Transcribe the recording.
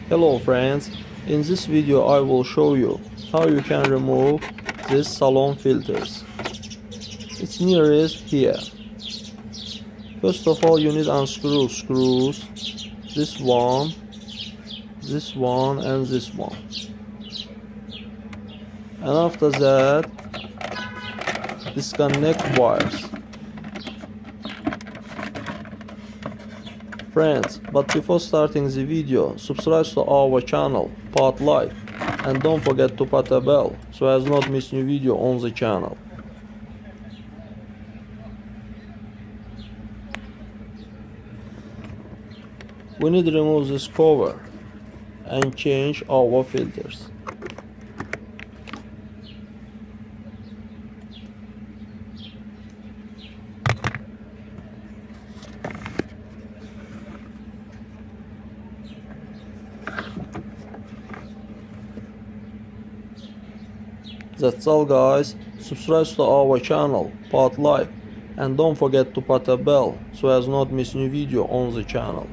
Hello friends, in this video I will show you how you can remove these salon filters. It's nearest here. First of all, you need unscrew screws, this one, and this one. And after that, disconnect wires. Friends, but before starting the video, subscribe to our channel, put like, and don't forget to put a bell so as not miss new video on the channel. We need to remove this cover and change our filters. That's all guys, subscribe to our channel, put like, and don't forget to put a bell so as not miss new video on the channel.